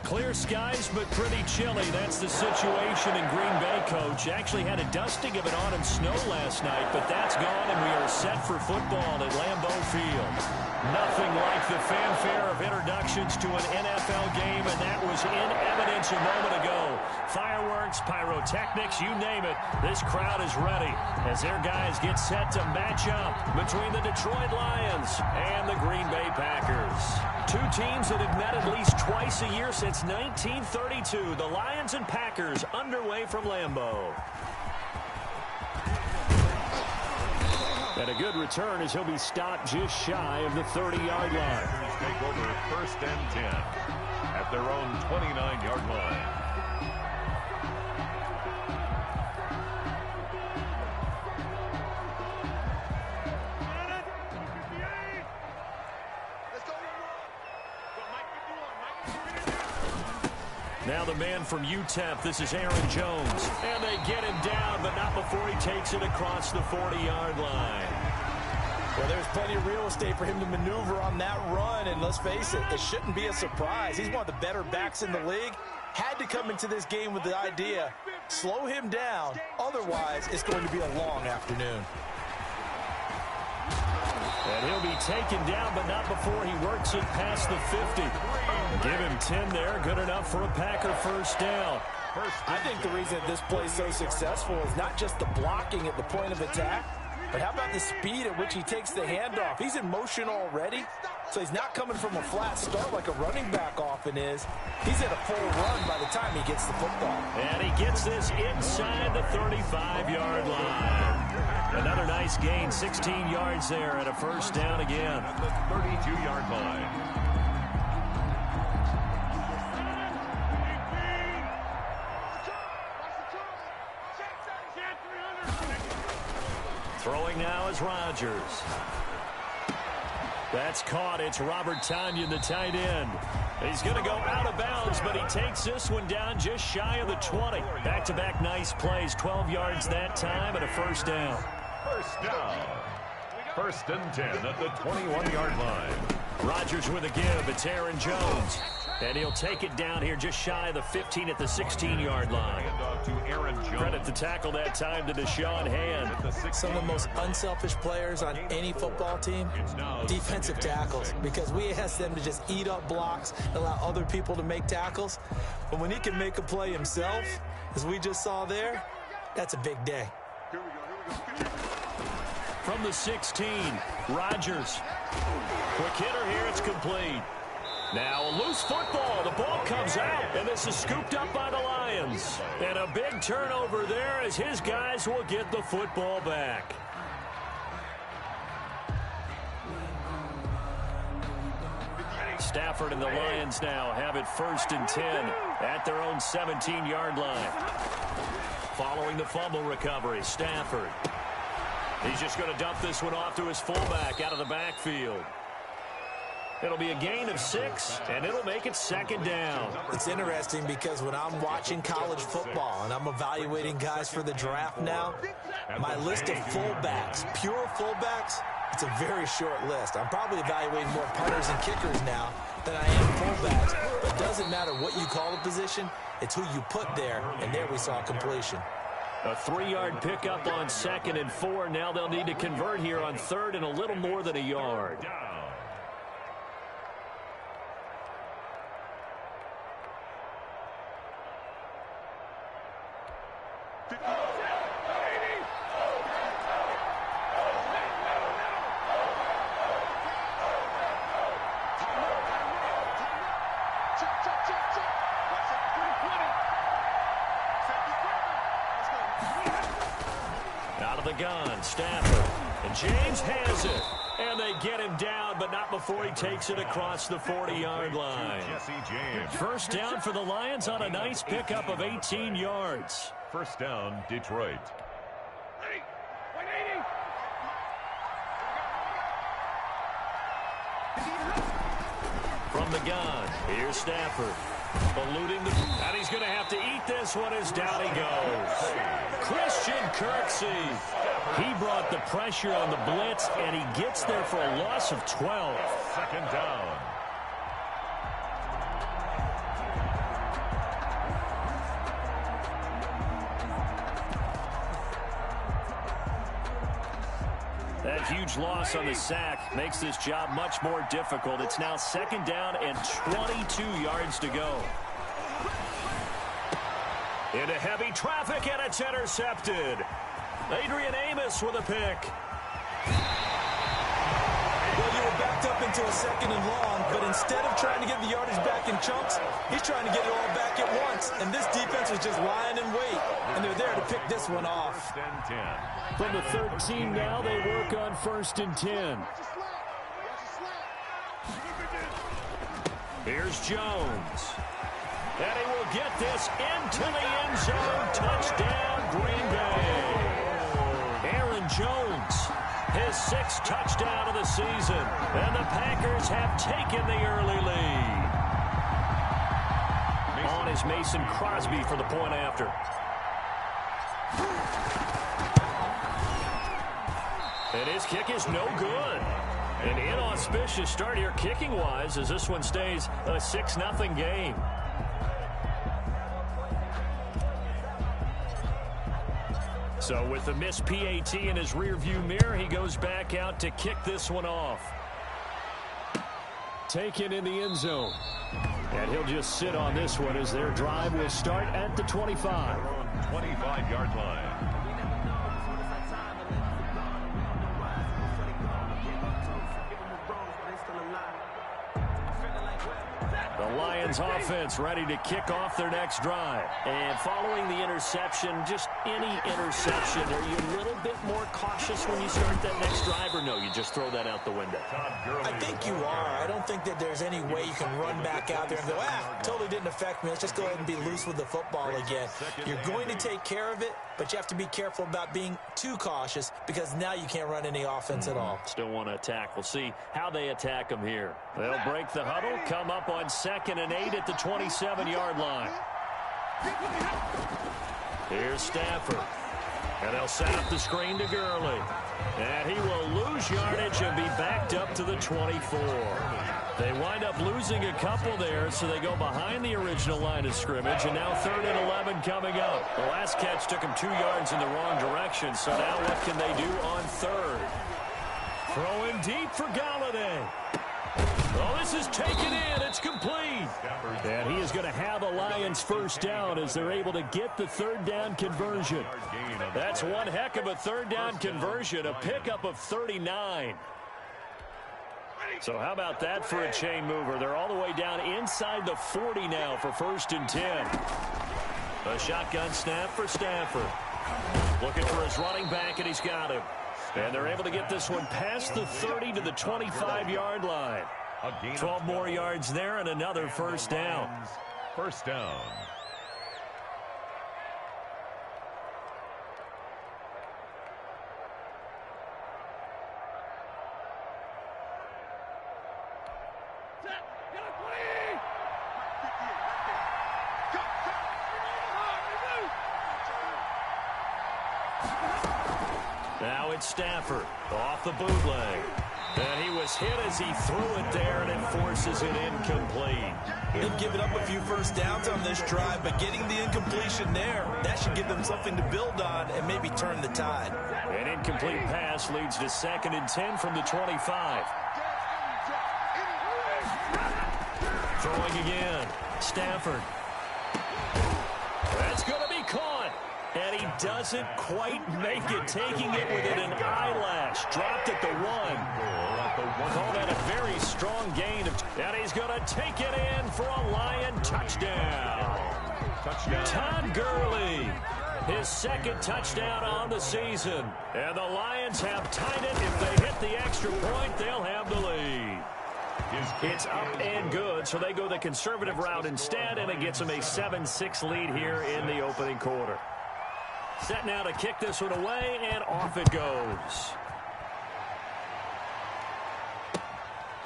Clear skies, but pretty chilly. That's the situation in Green Bay, Coach. Actually had a dusting of it on in snow last night, but that's gone, and we are set for football at Lambeau Field. Nothing like the fanfare of introductions to an NFL game, and that was in evidence a moment ago. Fireworks, pyrotechnics, you name it. This crowd is ready as their guys get set to match up between the Detroit Lions and the Green Bay Packers. Two teams that have met at least twice a year since 1932. The Lions and Packers underway from Lambeau. And a good return as he'll be stopped just shy of the 30-yard line. Take over 1st and 10 at their own 29-yard line. Now the man from UTEP, this is Aaron Jones. And they get him down, but not before he takes it across the 40-yard line. Well, there's plenty of real estate for him to maneuver on that run, and let's face it, it shouldn't be a surprise. He's one of the better backs in the league. Had to come into this game with the idea, slow him down, otherwise it's going to be a long afternoon. And he'll be taken down, but not before he works it past the 50. Give him 10 there, good enough for a Packer first down. I think the reason this play is so successful is not just the blocking at the point of attack, but how about the speed at which he takes the handoff? He's in motion already, so he's not coming from a flat start like a running back often is. He's at a full run by the time he gets the football. And he gets this inside the 35-yard line. Another nice gain, 16 yards there and a first down again. At the 32-yard line. Throwing now is Rodgers. That's caught. It's Robert Tonyan, the tight end. He's going to go out of bounds, but he takes this one down just shy of the 20. Back-to-back nice plays, 12 yards that time and a first down. First down. 1st and 10 at the 21-yard line. Rodgers with a give. It's Aaron Jones. And he'll take it down here just shy of the 15 at the 16-yard line. To Aaron Jones. Credit the tackle that time to Deshaun Hand. Some of the most unselfish players on any football team, defensive tackles, because we ask them to just eat up blocks, allow other people to make tackles. But when he can make a play himself, as we just saw there, that's a big day. From the 16, Rodgers. Quick hitter here, it's complete. Now a loose football. The ball comes out, and this is scooped up by the Lions. And a big turnover there as his guys will get the football back. Stafford and the Lions now have it 1st and 10 at their own 17-yard line. Following the fumble recovery, Stafford. He's just going to dump this one off to his fullback out of the backfield. It'll be a gain of 6, and it'll make it 2nd down. It's interesting because when I'm watching college football and I'm evaluating guys for the draft now, my list of fullbacks, pure fullbacks, it's a very short list. I'm probably evaluating more punters and kickers now than I am fullbacks, but it doesn't matter what you call the position, it's who you put there, and there we saw completion. A 3-yard pickup on 2nd and 4. Now they'll need to convert here on 3rd and a little more than a yard. Out of the gun, Stafford. And James has it. And they get him down, but not before he takes it across the 40-yard line. First down for the Lions on a nice pickup of 18 yards. First down, Detroit. From the gun, here's Stafford. Eluding the... And he's going to have to eat this one as down he goes. Christian Kirksey. He brought the pressure on the blitz, and he gets there for a loss of 12. Second down. huge loss on the sack makes this job much more difficult. It's now 2nd down and 22 yards to go. Into heavy traffic, and it's intercepted. Adrian Amos with a pick. Well, you were backed up into a 2nd and long, but instead of trying to get the yardage back in chunks, he's trying to get it all back at once. And this defense was just lying in wait, and they're there to pick this one off. From the 13 now, they work on 1st and 10. Here's Jones. And he will get this into the end zone. Touchdown, Green Bay. Aaron Jones, his 6th touchdown of the season. And the Packers have taken the early lead. On is Mason Crosby for the point after. And his kick is no good. An inauspicious start here kicking-wise as this one stays a 6-0 game. So with the missed PAT in his rearview mirror, he goes back out to kick this one off. Taken in the end zone. And he'll just sit on this one as their drive will start at the 25. 25-yard line. The Lions offense ready to kick off their next drive. And following the interception, just any interception, are you a little bit more cautious when you start that next drive, or no, you just throw that out the window? I think you are. I don't think that there's any way you can run back out there and go, totally didn't affect me. Let's just go ahead and be loose with the football again. You're going to take care of it, but you have to be careful about being too cautious because now you can't run any offense at all. Still want to attack. We'll see how they attack them here. They'll break the huddle, come up on 2nd and 8 at the 27-yard line. Here's Stafford. And they'll set up the screen to Gurley. And he will lose yardage and be backed up to the 24. They wind up losing a couple there, so they go behind the original line of scrimmage, and now 3rd and 11 coming up. The last catch took him 2 yards in the wrong direction, so now what can they do on 3rd? Throwing deep for Galladay. Oh, this is taken in. It's complete. And he is going to have a Lions 1st down as they're able to get the 3rd down conversion. That's one heck of a 3rd down conversion, a pickup of 39. So how about that for a chain mover? They're all the way down inside the 40 now for 1st and 10. A shotgun snap for Stafford. Looking for his running back, and he's got him. And they're able to get this one past the 30 to the 25-yard line. 12 more yards there and another 1st down. 1st down. Now it's Stafford off the bootleg. And he was hit as he threw it there, and it forces it incomplete. They've given up a few 1st downs on this drive, but getting the incompletion there, that should give them something to build on and maybe turn the tide. An incomplete pass leads to 2nd and 10 from the 25. Throwing again. Stafford. That's going to be caught. And he doesn't quite make it, taking it within an eyelash. Dropped at the 1. Call that a very strong gain. And he's going to take it in for a Lion touchdown. Todd Gurley, his 2nd touchdown on the season. And the Lions have tied it. If they hit the extra point, they'll have the lead. It's up and good, so they go the conservative route instead, and it gets them a 7-6 lead here in the opening quarter. Set now to kick this one away, and off it goes.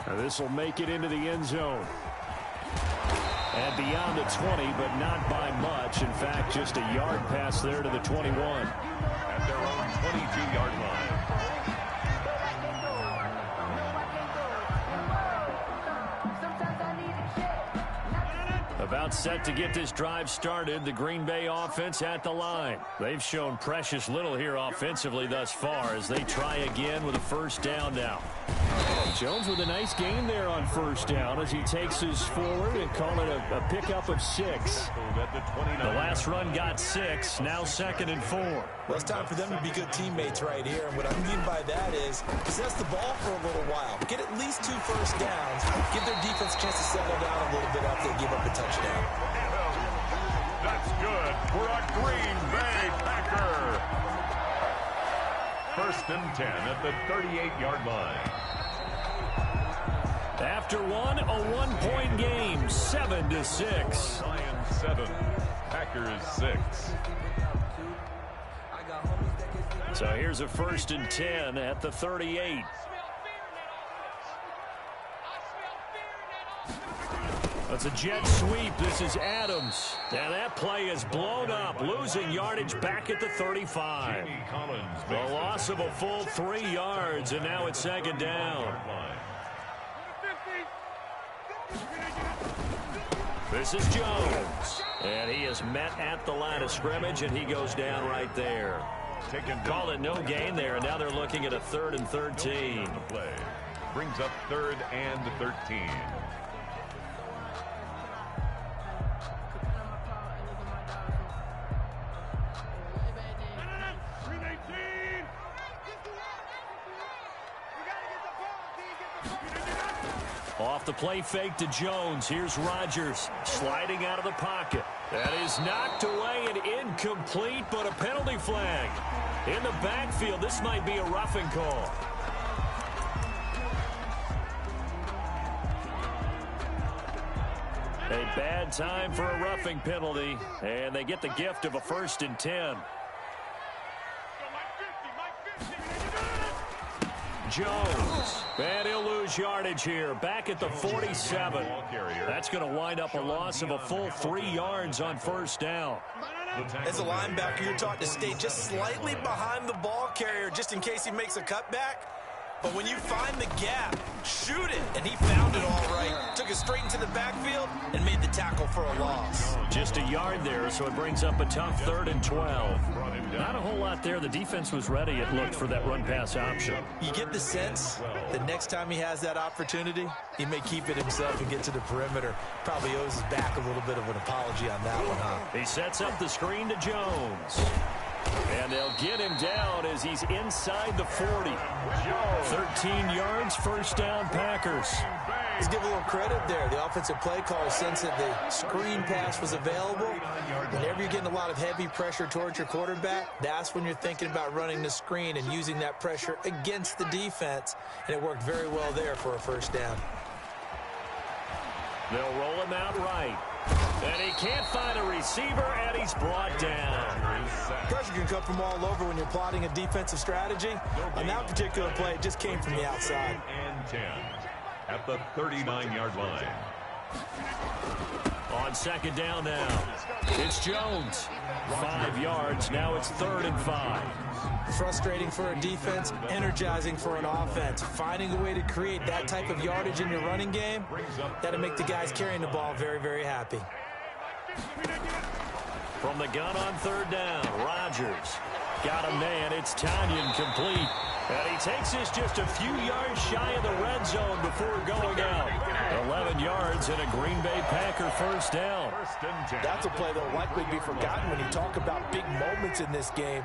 Now this will make it into the end zone. And beyond the 20, but not by much. In fact, just a yard pass there to the 21. At their own 22-yard line. About set to get this drive started. The Green Bay offense at the line. They've shown precious little here offensively thus far as they try again with a first down now. Jones with a nice gain there on first down as he takes us forward and call it a pickup of 6. The last run got 6, now 2nd and 4. Well, it's time for them to be good teammates right here. And what I mean by that is possess the ball for a little while. Get at least 2 first downs. Give their defense a chance to settle down a little bit after they give up a touchdown. That's good for a Green Bay Packer. First and 10 at the 38-yard line. After one, a one-point game, 7-6. Lions 7, Packers 6. So here's a first and 10 at the 38. That's a jet sweep. This is Adams. And that play is blown up, losing yardage back at the 35. A loss of a full 3 yards, and now it's 2nd down. This is Jones. And he is met at the line of scrimmage, and he goes down right there. Call it no gain there, and now they're looking at a 3rd and 13. Brings up 3rd and 13. Off the play fake to Jones. Here's Rodgers sliding out of the pocket. That is knocked away and incomplete, but a penalty flag. In the backfield, this might be a roughing call. A bad time for a roughing penalty, and they get the gift of a first and 10. Jones, and he'll lose yardage here, back at the 47. That's going to wind up a loss of a full 3 yards on first down. As a linebacker, you're taught to stay just slightly behind the ball carrier just in case he makes a cutback. But when you find the gap, shoot it. And he found it all right. Took it straight into the backfield and made the tackle for a loss. Just a yard there, so it brings up a tough 3rd and 12. Not a whole lot there. The defense was ready, it looked, for that run-pass option. You get the sense that next time he has that opportunity, he may keep it himself and get to the perimeter. Probably owes his back a little bit of an apology on that one, huh? He sets up the screen to Jones. And they'll get him down as he's inside the 40. 13 yards, first down, Packers. Let's give a little credit there. The offensive play caller sensed that the screen pass was available. Whenever you're getting a lot of heavy pressure towards your quarterback, that's when you're thinking about running the screen and using that pressure against the defense. And it worked very well there for a first down. They'll roll him out right. And he can't find a receiver, and he's brought down. Pressure can come from all over when you're plotting a defensive strategy. On that particular play, it just came from the outside. And 10 at the 39-yard line. On 2nd down now, it's Jones. 5 yards, now it's 3rd and 5. Frustrating for a defense, energizing for an offense. Finding a way to create that type of yardage in your running game, that'll make the guys carrying the ball very, very happy. From the gun on 3rd down, Rodgers got a man. It's Tonyan complete. And he takes this just a few yards shy of the red zone before going out. 11 yards and a Green Bay Packer first down. That's a play that will likely be forgotten when you talk about big moments in this game.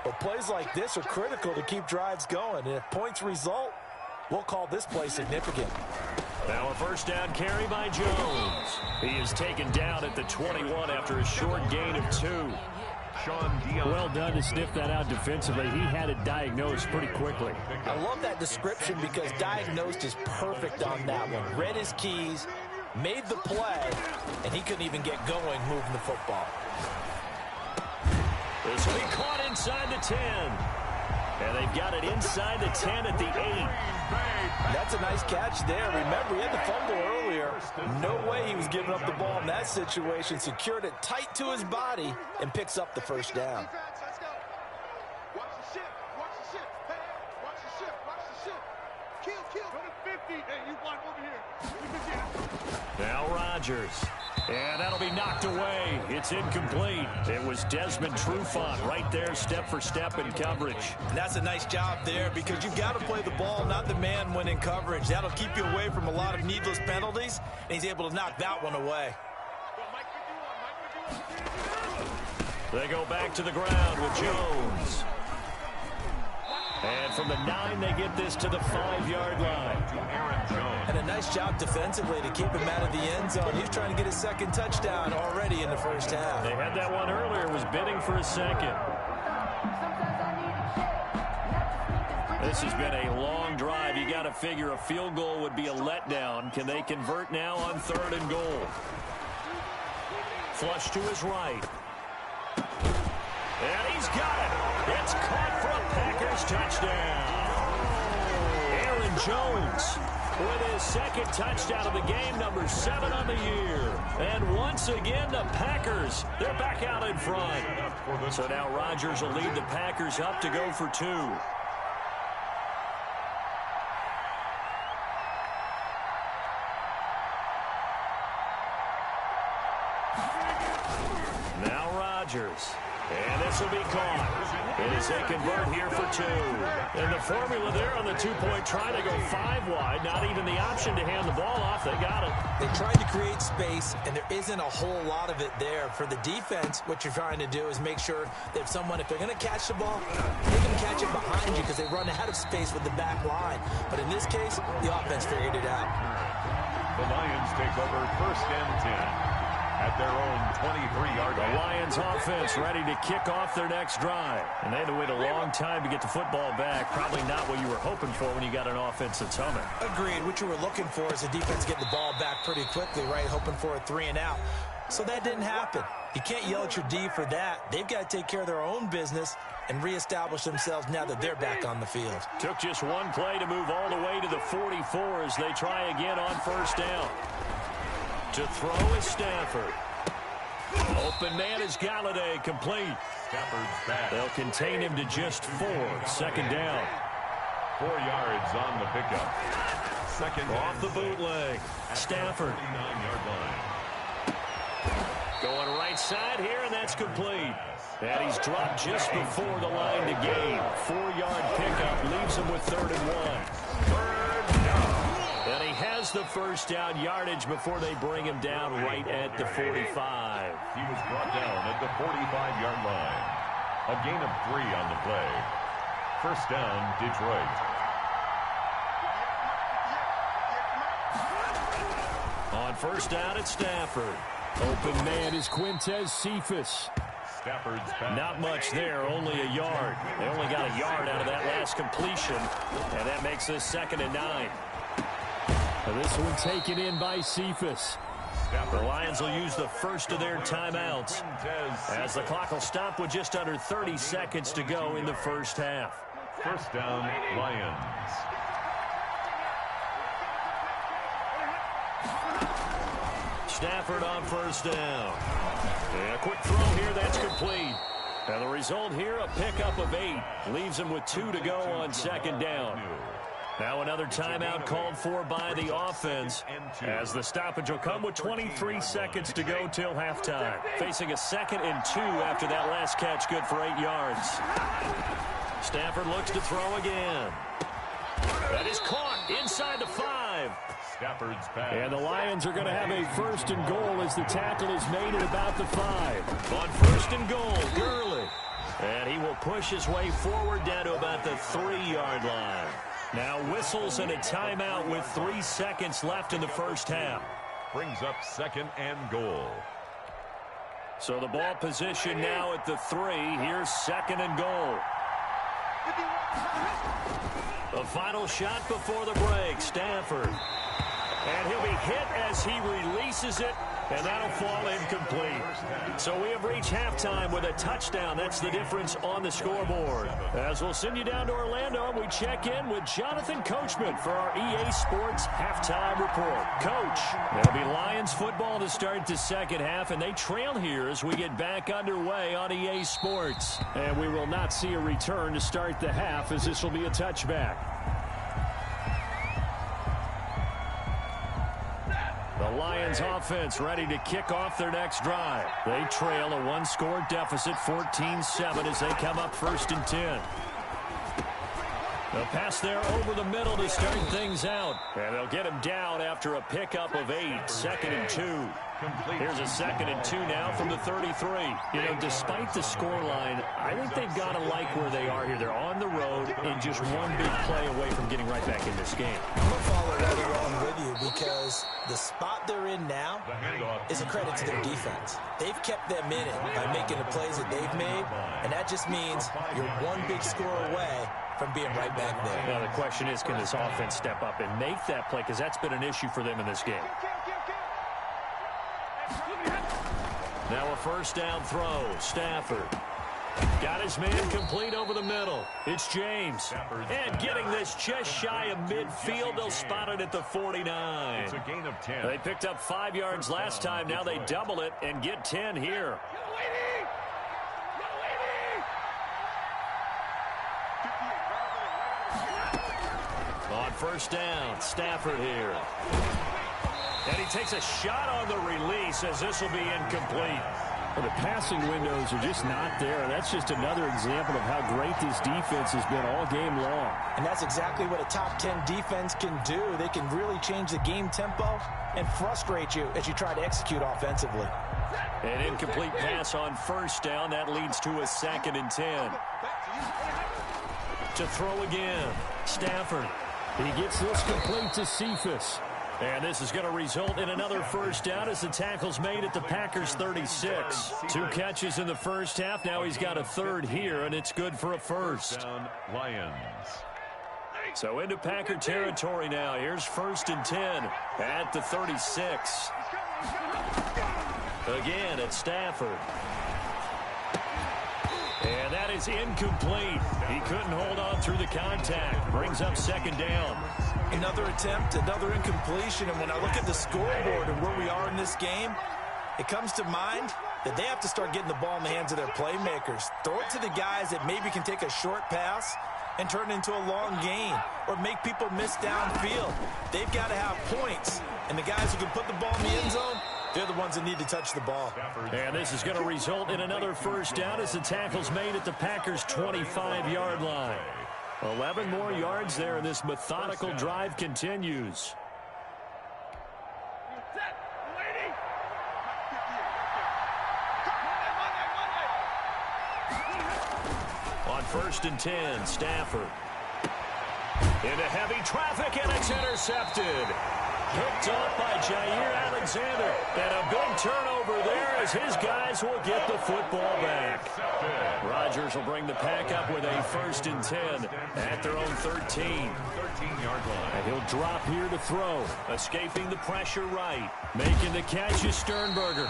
But plays like this are critical to keep drives going. And if points result, we'll call this play significant. Now a first down carry by Jones. He is taken down at the 21 after a short gain of 2. Well done to sniff that out defensively. He had it diagnosed pretty quickly. I love that description because diagnosed is perfect on that one. Read his keys, made the play, and he couldn't even get going moving the football. This will be caught inside the 10. And they've got it inside the 10 at the 8. That's a nice catch there. Remember, he had the fumble earlier. No way he was giving up the ball in that situation. Secured it tight to his body and picks up the first down. Now Rodgers. And that'll be knocked away. It's incomplete. It was Desmond Trufant right there, step for step in coverage. And that's a nice job there because you've got to play the ball, not the man when in coverage. That'll keep you away from a lot of needless penalties, and he's able to knock that one away. They go back to the ground with Jones. And from the 9, they get this to the 5-yard line. And a nice job defensively to keep him out of the end zone. He's trying to get his second touchdown already in the first half. They had that one earlier, was bidding for a second. This has been a long drive. You got to figure a field goal would be a letdown. Can they convert now on 3rd and goal? Flush to his right. And he's got it. It's caught for a Packers touchdown. Aaron Jones with his second touchdown of the game, number 7 on the year. And once again, the Packers, they're back out in front. So now Rodgers will lead the Packers up to go for 2. Now Rodgers. And this will be caught. As they convert here for 2. And the formula there on the 2-point try to go 5 wide. Not even the option to hand the ball off. They got it. They tried to create space, and there isn't a whole lot of it there. For the defense, what you're trying to do is make sure that if they're going to catch the ball, they can catch it behind you because they run out of space with the back line. But in this case, the offense figured it out. The Lions take over 1st and 10. At their own 23-yard line. The Lions offense ready to kick off their next drive. And they had to wait a long time to get the football back. Probably not what you were hoping for when you got an offense that's humming. Agreed. What you were looking for is the defense get the ball back pretty quickly, right? Hoping for a 3 and out. So that didn't happen. You can't yell at your D for that. They've got to take care of their own business and reestablish themselves now that they're back on the field. Took just one play to move all the way to the 44 as they try again on 1st down. To throw is Stafford. Open man is Galladay, complete. Stafford's back. They'll contain him to just 4. 2nd down. 4 yards on the pickup. 2nd off the bootleg. Stafford. 39-yard line. Going right side here, and that's complete. And he's dropped just before the line to gain. 4-yard pickup leaves him with 3rd and 1. 3rd down. And he has the first down yardage before they bring him down right at the 45. He was brought down at the 45-yard line. A gain of 3 on the play. 1st down, Detroit. On 1st down, it's Stafford. Open man is Quintez Cephus. Stafford's back. Not much there, only a yard. They only got a yard out of that last completion, and that makes this 2nd and 9. This one taken in by Cephus. The Lions will use the first of their timeouts as the clock will stop with just under 30 seconds to go in the first half. 1st down, Lions. Stafford on 1st down. And a quick throw here, that's complete. And the result here, a pickup of 8. Leaves him with 2 to go on 2nd down. Now another timeout called for by the offense as the stoppage will come with 23 seconds to go till halftime. Facing a 2nd and 2 after that last catch, good for 8 yards. Stafford looks to throw again. That is caught inside the 5. Stafford's back. And the Lions are going to have a 1st and goal as the tackle is made at about the 5. On 1st and goal, Gurley. And he will push his way forward down to about the 3-yard line. Now whistles and a timeout with 3 seconds left in the first half. Brings up 2nd and goal. So the ball position now at the 3. Here's 2nd and goal. The final shot before the break, Stafford. And he'll be hit as he releases it, and that'll fall incomplete. So we have reached halftime with a touchdown. That's the difference on the scoreboard. As we'll send you down to Orlando, we check in with Jonathan Coachman for our EA Sports Halftime Report. Coach, there'll be Lions football to start the second half, and they trail here as we get back underway on EA Sports. And we will not see a return to start the half, as this will be a touchback. The Lions Lions offense ready to kick off their next drive. They trail a one-score deficit, 14-7, as they come up 1st and 10. The pass there over the middle to start things out. And they'll get him down after a pickup of 8. 2nd and 2. Here's a 2nd and 2 now from the 33. You know, despite the scoreline, I think they've got to like where they are here. They're on the road and just one big play away from getting right back in this game. I'm going to follow right along with you because the spot they're in now is a credit to their defense. They've kept them in it by making the plays that they've made, and that just means you're one big score away from being right back there. Now, the question is, can this offense step up and make that play? Because that's been an issue for them in this game. Now a 1st down throw. Stafford got his man complete over the middle. It's James. And getting this just shy of midfield. They'll spot it at the 49. It's a gain of 10. They picked up 5 yards last time. Now they double it and get 10 here. On 1st down, Stafford here. And he takes a shot on the release as this will be incomplete. Well, the passing windows are just not there. That's just another example of how great this defense has been all game long. And that's exactly what a top 10 defense can do. They can really change the game tempo and frustrate you as you try to execute offensively. An incomplete pass on 1st down. That leads to a 2nd and 10. To throw again. Stafford. He gets this complete to Cephas. And this is going to result in another 1st down as the tackle's made at the Packers 36. 2 catches in the 1st half. Now he's got a 3rd here, and it's good for a 1st. Lions. So into Packer territory now. Here's 1st and 10 at the 36. Again at Stafford. And that is incomplete. He couldn't hold on through the contact. Brings up 2nd down. Another attempt, another incompletion, and when I look at the scoreboard and where we are in this game, it comes to mind that they have to start getting the ball in the hands of their playmakers. Throw it to the guys that maybe can take a short pass and turn it into a long gain or make people miss downfield. They've got to have points, and the guys who can put the ball in the end zone, they're the ones that need to touch the ball. And this is going to result in another 1st down as the tackle's made at the Packers' 25-yard line. 11 more yards there, and this methodical drive continues. On 1st and 10, Stafford. Into heavy traffic, and it's intercepted. Picked off by Jair Alexander. And a big turnover there as his guys will get the football back. Rodgers will bring the pack up with a 1st and 10 at their own 13. 13-yard line. And he'll drop here to throw. Escaping the pressure right. Making the catch is Sternberger.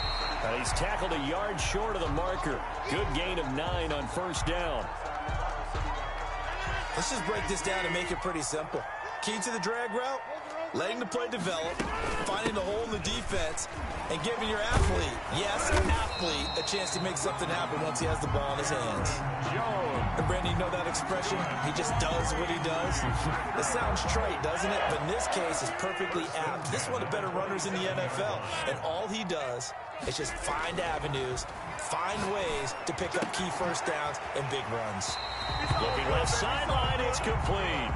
He's tackled a yard short of the marker. Good gain of 9 on 1st down. Let's just break this down and make it pretty simple. Key to the drag route, letting the play develop, finding the hole in the defense, and giving your athlete, yes, an athlete, a chance to make something happen once he has the ball in his hands. And Brandon, you know that expression? He just does what he does. It sounds trite, doesn't it? But in this case, it's perfectly apt. This is one of the better runners in the NFL, and all he does is just find avenues, find ways to pick up key 1st downs and big runs. Looking left sideline, it's complete.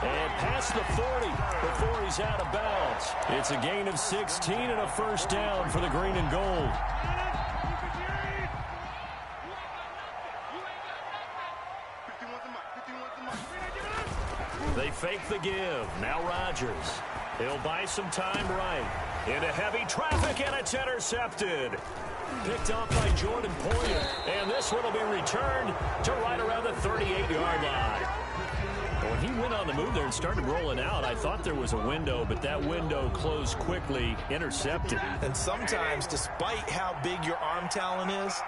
And past the 40 before he's out of bounds. It's a gain of 16 and a 1st down for the green and gold. They fake the give. Now Rodgers. He'll buy some time right. Into heavy traffic, and it's intercepted. Picked off by Jordan Poyer. And this one will be returned to right around the 38-yard line. When he went on the move there and started rolling out, I thought there was a window, but that window closed quickly, intercepted. And sometimes, despite how big your arm talent is,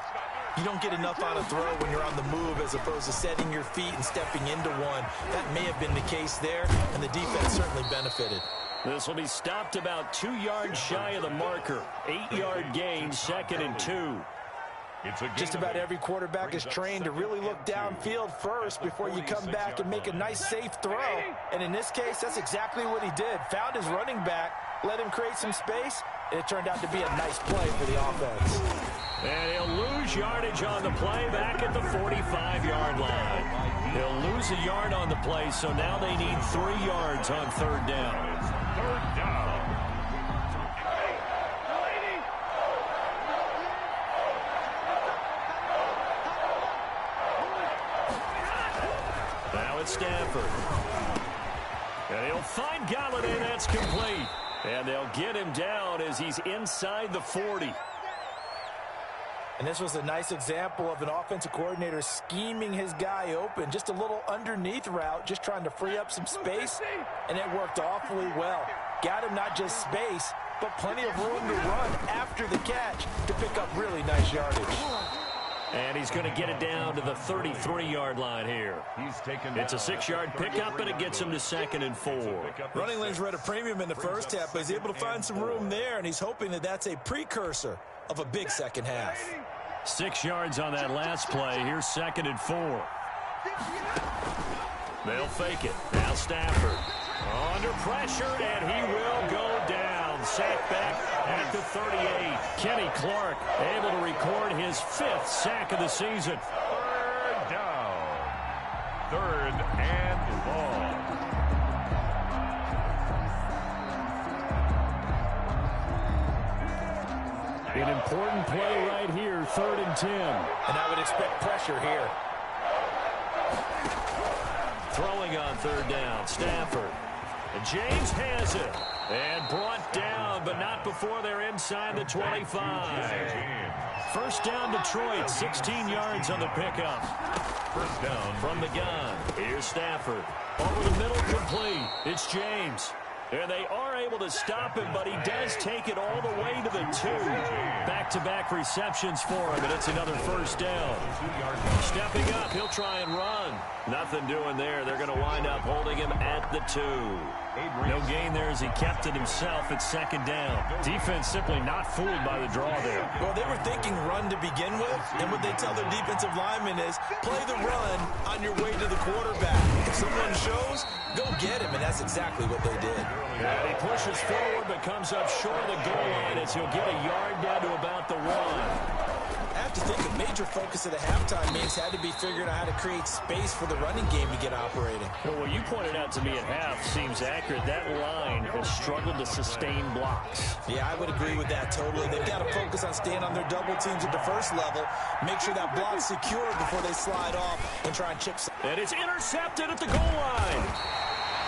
you don't get enough on a throw when you're on the move as opposed to setting your feet and stepping into one. That may have been the case there, and the defense certainly benefited. This will be stopped about 2 yards shy of the marker. 8-yard gain, 2nd and 2. Just about every quarterback is trained to really look downfield first before you come back and make a nice, safe throw. And in this case, that's exactly what he did. Found his running back, let him create some space, It turned out to be a nice play for the offense. And he'll lose yardage on the play back at the 45-yard line. He'll lose a yard on the play, so now they need 3 yards on 3rd down. Third down. Now it's Stafford. And he'll find Galladay. That's complete. And they'll get him down as he's inside the 40. And this was a nice example of an offensive coordinator scheming his guy open. Just a little underneath route, just trying to free up some space, and it worked awfully well. Got him not just space, but plenty of room to run after the catch to pick up really nice yardage. And he's going to get it down to the 33-yard line here. It's a 6-yard pickup, and it gets him to 2nd and 4. Running lanes were at a premium in the first half, but he's able to find some room there, and he's hoping that that's a precursor of a big second half. 6 yards on that last play. Here's 2nd and 4. They'll fake it. Now Stafford under pressure, and he will go down. Sacked back at the 38. Kenny Clark able to record his 5th sack of the season. 3rd down. 3rd and long. An important play right here, 3rd and 10. And I would expect pressure here. Throwing on 3rd down, Stafford. And James has it. And brought down, but not before they're inside the 25. First down, Detroit, 16 yards on the pickup. First down From the gun, here's Stafford. Over the middle, complete. It's James. And they are able to stop him, but he does take it all the way to the 2. Back-to-back receptions for him, and it's another first down. Stepping up, he'll try and run. Nothing doing there. They're going to wind up holding him at the 2. No gain there as he kept it himself at 2nd down. Defense simply not fooled by the draw there. Well, they were thinking run to begin with, and what they tell their defensive linemen is play the run on your way to the quarterback. If someone shows, go get him, and that's exactly what they did. And he pushes forward but comes up short of the goal line as he'll get a yard down to about the 1. I have to think a major focus of the halftime means had to be figuring out how to create space for the running game to get operating. Well, what you pointed out to me at half seems accurate. That line has struggled to sustain blocks. Yeah, I would agree with that totally. They've got to focus on staying on their double teams at the first level, make sure that block's secured before they slide off and try and chip. And it's intercepted at the goal line.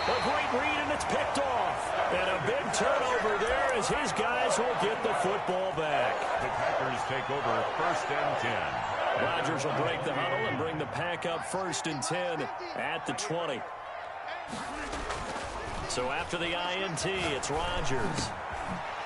A great read, and it's picked off. And a big turnover there as his guys will get the football back. The Packers take over 1st and 10. Rodgers will break the huddle and bring the pack up 1st and 10 at the 20. So after the INT, it's Rodgers.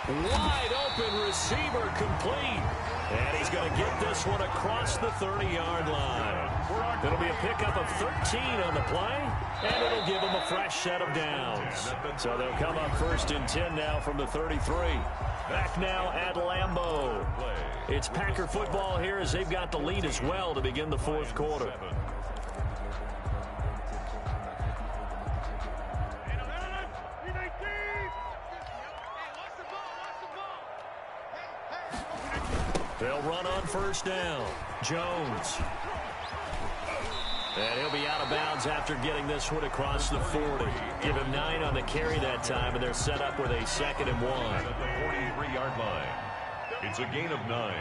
Wide open receiver complete. And he's going to get this one across the 30-yard line. It'll be a pickup of 13 on the play, and it'll give them a fresh set of downs. So they'll come up 1st and 10 now from the 33. Back now at Lambeau. It's Packer football here as they've got the lead as well to begin the 4th quarter. They'll run on 1st down. Jones. And he'll be out of bounds after getting this one across the 40. Give him 9 on the carry that time, and they're set up with a 2nd and 1. At the 43-yard line. It's a gain of 9.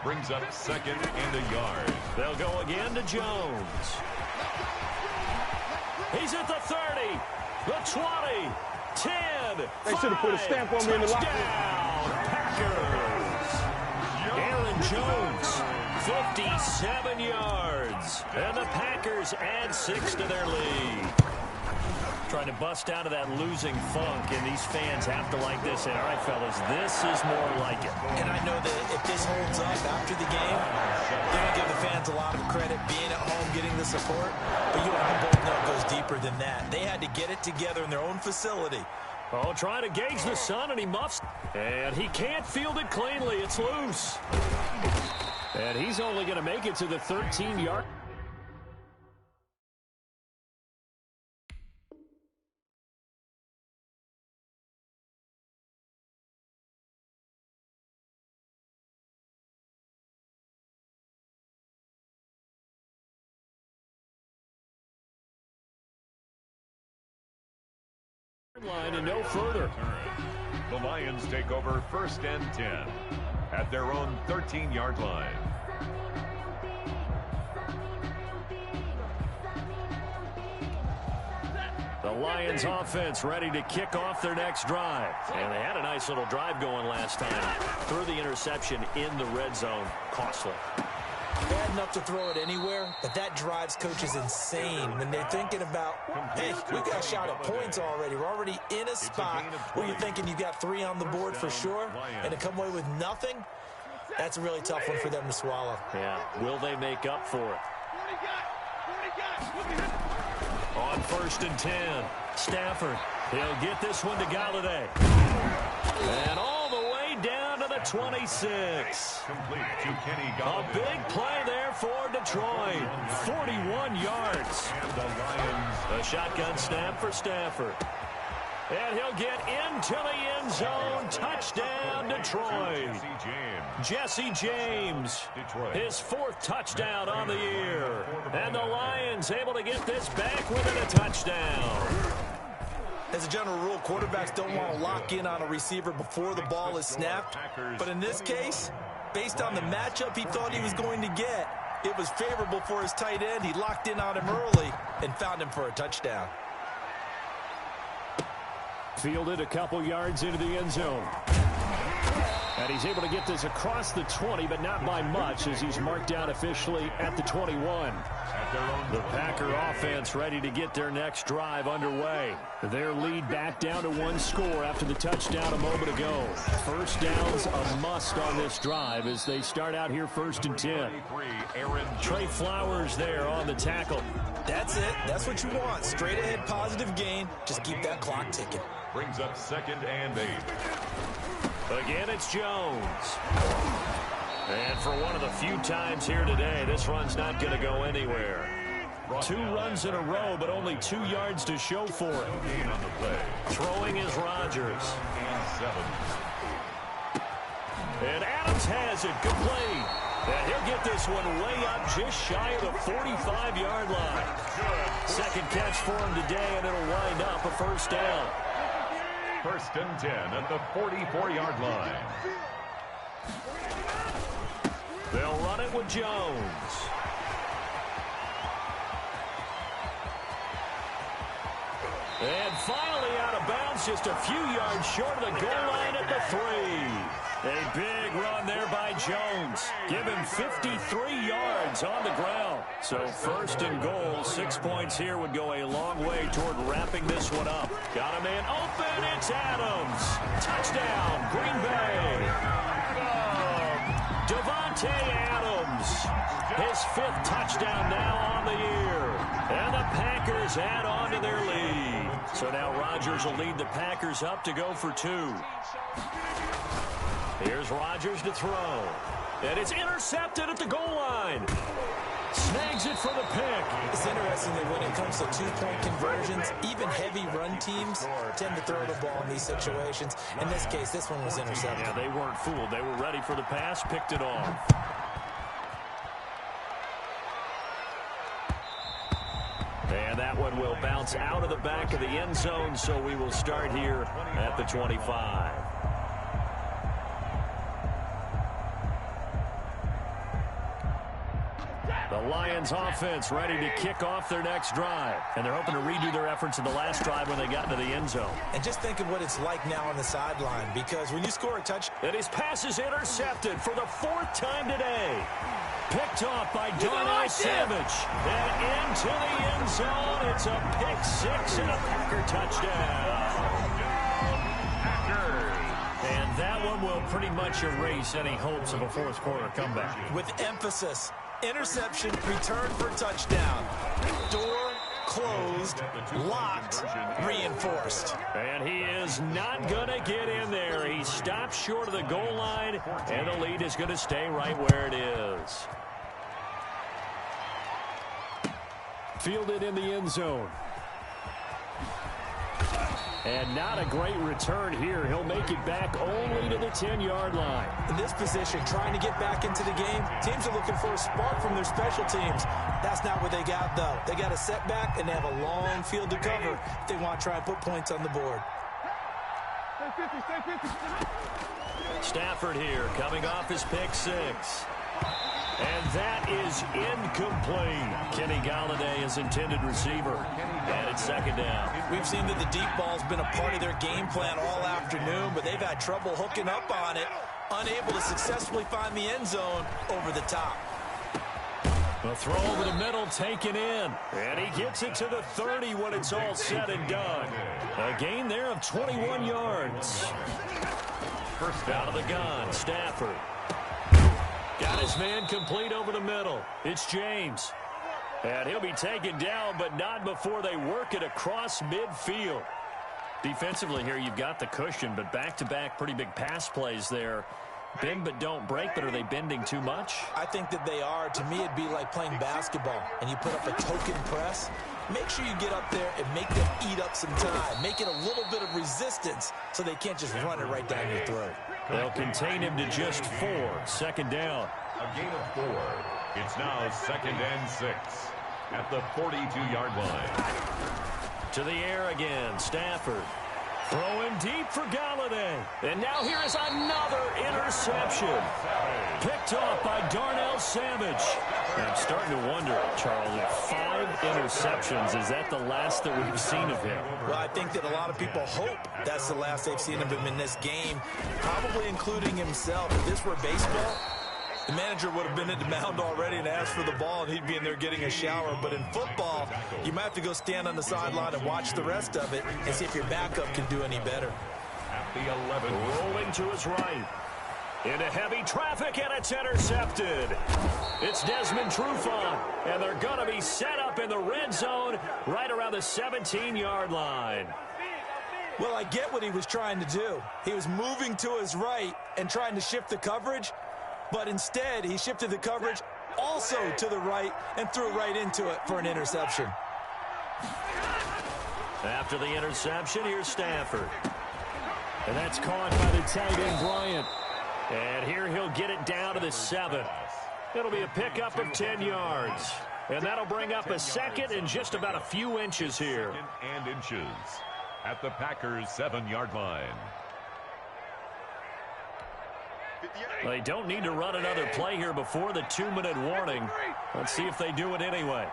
Brings up 2nd and a yard. They'll go again to Jones. He's at the 30, the 20, 10, They should have put a stamp on me in the locker room. touchdown, Packers. Aaron Jones, 57 yards. And the Packers add 6 to their lead. Trying to bust out of that losing funk, and these fans have to like this. And all right, fellas, this is more like it. And I know that if this holds up after the game, they're going to give the fans a lot of credit being at home, getting the support. But you and I both know it goes deeper than that. They had to get it together in their own facility. Oh, trying to gauge the sun, and he muffs. And he can't field it cleanly. It's loose. And he's only going to make it to the 13-yard. line and no further. The Lions take over 1st and 10 at their own 13-yard line. The Lions offense ready to kick off their next drive. And they had a nice little drive going last time. Threw the interception in the red zone. Costly. Bad enough to throw it anywhere, but that drives coaches insane when they're thinking about, hey, we've got a shot at points already. We're already in a spot where you're thinking you got 3 on the board for sure, and to come away with nothing, that's a really tough one for them to swallow. Yeah, will they make up for it? On 1st and 10, Stafford. He'll get this one to Galladay. And all the way down to the 26. Complete to Kenny A Galladay. big play there for Detroit. 41 yards. And the Lions. A shotgun snap for Stafford. And he'll get into the end zone. Touchdown, Detroit. Jesse James. Detroit. His 4th touchdown on the year. And the Lions able to get this back within a touchdown. As a general rule, quarterbacks don't want to lock in on a receiver before the ball is snapped. But in this case, based on the matchup he thought he was going to get, it was favorable for his tight end. He locked in on him early and found him for a touchdown. Fielded a couple yards into the end zone. And he's able to get this across the 20, but not by much, as he's marked down officially at the 21. The Packer offense ready to get their next drive underway. Their lead back down to 1 score after the touchdown a moment ago. First down's a must on this drive as they start out here 1st and 10. Trey Flowers there on the tackle. That's it. That's what you want. Straight ahead positive gain. Just keep that clock ticking. Brings up 2nd and 8. Again, it's Jones. And for one of the few times here today, this run's not going to go anywhere. 2 runs in a row, but only 2 yards to show for it. Throwing is Rodgers. And Adams has it. Complete. And he'll get this one way up just shy of the 45-yard line. Second catch for him today, and it'll wind up a 1st down. 1st and 10 at the 44-yard line. They'll run it with Jones. And finally out of bounds, just a few yards short of the goal line at the 3. A big run there by Jones. Give him 53 yards on the ground. So 1st and goal, 6 points here would go a long way toward wrapping this one up. Got a man open, it's Adams. Touchdown, Green Bay. Davante Adams. His 5th touchdown now on the year. And the Packers add on to their lead. So now Rodgers will lead the Packers up to go for 2. Here's Rodgers to throw. And it's intercepted at the goal line. Snags it for the pick. It's interesting that when it comes to 2-point conversions, even heavy run teams tend to throw the ball in these situations. In this case, this one was intercepted. Yeah, they weren't fooled. They were ready for the pass, picked it off. And that one will bounce out of the back of the end zone, so we will start here at the 25. The Lions offense ready to kick off their next drive. And they're hoping to redo their efforts in the last drive when they got into the end zone. And just think of what it's like now on the sideline, because when you score a touchdown. And his pass is intercepted for the 4th time today. Picked off by Darnell Savage. And into the end zone. It's a pick 6 and a Packer touchdown. And that one will pretty much erase any hopes of a 4th quarter comeback. With emphasis. Interception, return for touchdown. Door closed, locked, reinforced. And he is not going to get in there. He stopped short of the goal line, and the lead is going to stay right where it is. Fielded in the end zone. And not a great return here. He'll make it back only to the 10-yard line. In this position, trying to get back into the game, teams are looking for a spark from their special teams. That's not what they got, though. They got a setback, and they have a long field to cover if they want to try and put points on the board. Stafford here coming off his pick six. And that is incomplete. Kenny Golladay is intended receiver. And it's second down. We've seen that the deep ball's been a part of their game plan all afternoon, but they've had trouble hooking up on it, unable to successfully find the end zone over the top. A throw over the middle taken in. And he gets it to the 30 when it's all said and done. A gain there of 21 yards. First out of the gun, Stafford. Got his man complete over the middle. It's James. And he'll be taken down, but not before they work it across midfield. Defensively here, you've got the cushion, but back-to-back pretty big pass plays there. Bend but don't break, but are they bending too much? I think that they are. To me, it'd be like playing basketball, and you put up a token press. Make sure you get up there and make them eat up some time. Make it a little bit of resistance so they can't just run it right down your throat. They'll contain him to just 4. Second down. A gain of 4. It's now 2nd and 6 at the 42-yard line. To the air again, Stafford. Throwing deep for Golladay. And now here is another interception. Picked off by Darnell Savage. I'm starting to wonder, Charles, if 5 interceptions, is that the last that we've seen of him? Well, I think that a lot of people hope that's the last they've seen of him in this game, probably including himself. If this were baseball, the manager would have been at the mound already and asked for the ball, and he'd be in there getting a shower. But in football, you might have to go stand on the sideline and watch the rest of it and see if your backup can do any better. At the 11. Rolling to his right. Into heavy traffic, and it's intercepted. It's Desmond Trufant, and they're going to be set up in the red zone right around the 17-yard line. Well, I get what he was trying to do. He was moving to his right and trying to shift the coverage, but instead he shifted the coverage also to the right and threw right into it for an interception. After the interception, here's Stafford. And that's caught by the tight end, Bryant. And here he'll get it down to the 7. It'll be a pickup of 10 yards. And that'll bring up a second and just about a few inches here. And inches at the Packers' 7-yard line. They don't need to run another play here before the 2-minute warning. Let's see if they do it anyway.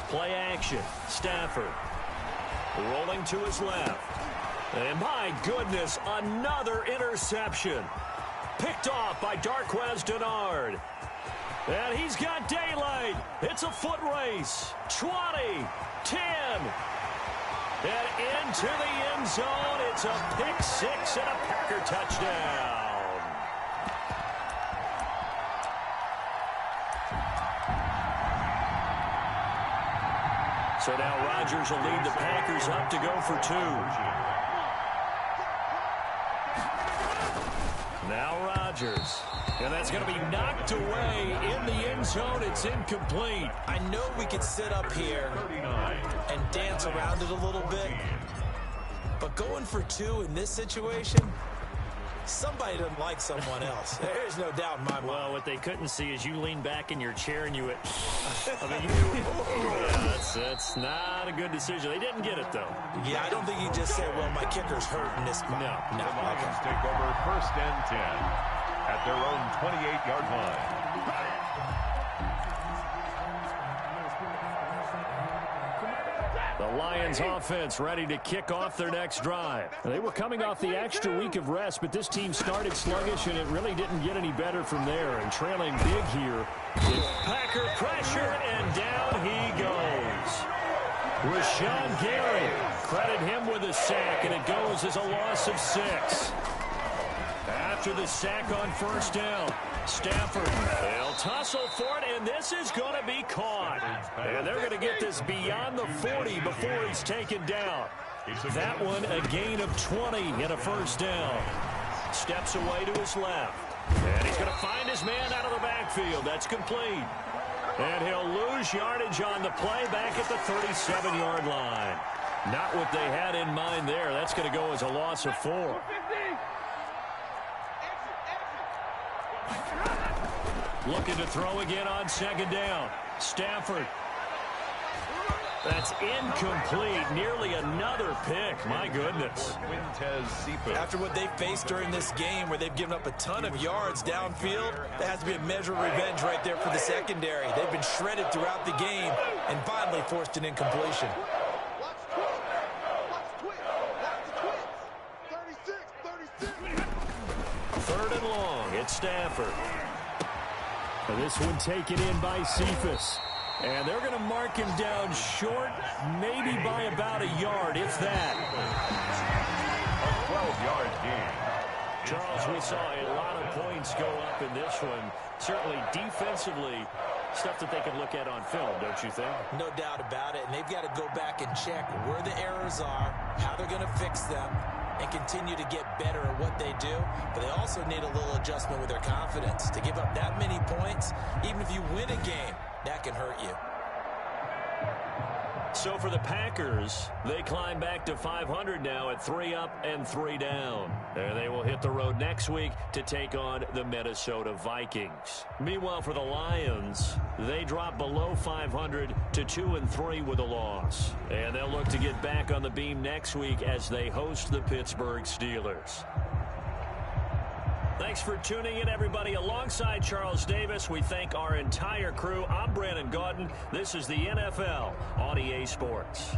Play action. Stafford rolling to his left. And my goodness, another interception. Picked off by Darqueze Dennard. And he's got daylight. It's a foot race. 20, 10. And into the end zone. It's a pick 6 and a Packer touchdown. So now Rodgers will lead the Packers up to go for 2. Now Rodgers. And that's going to be knocked away in the end zone. It's incomplete. I know we could sit up here and dance around it a little bit, but going for 2 in this situation, somebody doesn't like someone else. There's no doubt in my mind. Well, what they couldn't see is you lean back in your chair and you went, I mean, yeah, that's not a good decision. They didn't get it, though. Yeah, I don't think you just say, well, my kicker's hurt in this spot. No. The Lions take over 1st and 10 at their own 28-yard line. The Lions offense ready to kick off their next drive. They were coming off the extra week of rest, but this team started sluggish, and it really didn't get any better from there. And trailing big here. Packer pressure, and down he goes. Rashawn Gary, credit him with a sack, and it goes as a loss of 6. After the sack on 1st down, Stafford, they'll tussle for it, and this is going to be caught. And they're going to get this beyond the 40 before he's taken down. That one, a gain of 20 and a 1st down. Steps away to his left. And he's going to find his man out of the backfield. That's complete. And he'll lose yardage on the play back at the 37-yard line. Not what they had in mind there. That's going to go as a loss of 4. Looking to throw again on 2nd down. Stafford. That's incomplete. Nearly another pick. My goodness. After what they faced during this game where they've given up a ton of yards downfield, that has to be a measure of revenge right there for the secondary. They've been shredded throughout the game and finally forced an incompletion. Third and long. It's Stafford. And this one taken in by Cephas. And they're going to mark him down short, maybe by about a yard, if that. A 12-yard gain. Charles, we saw a lot of points go up in this one. Certainly defensively, stuff that they can look at on film, don't you think? No doubt about it. And they've got to go back and check where the errors are, how they're going to fix them, and continue to get better at what they do. But they also need a little adjustment with their confidence. To give up that many points, even if you win a game, that can hurt you. So for the Packers, they climb back to 500 now at 3 up and 3 down. And they will hit the road next week to take on the Minnesota Vikings. Meanwhile, for the Lions, they drop below 500 to 2-3 with a loss. And they'll look to get back on the beam next week as they host the Pittsburgh Steelers. Thanks for tuning in, everybody. Alongside Charles Davis, we thank our entire crew. I'm Brandon Gaudin. This is the NFL on EA Sports.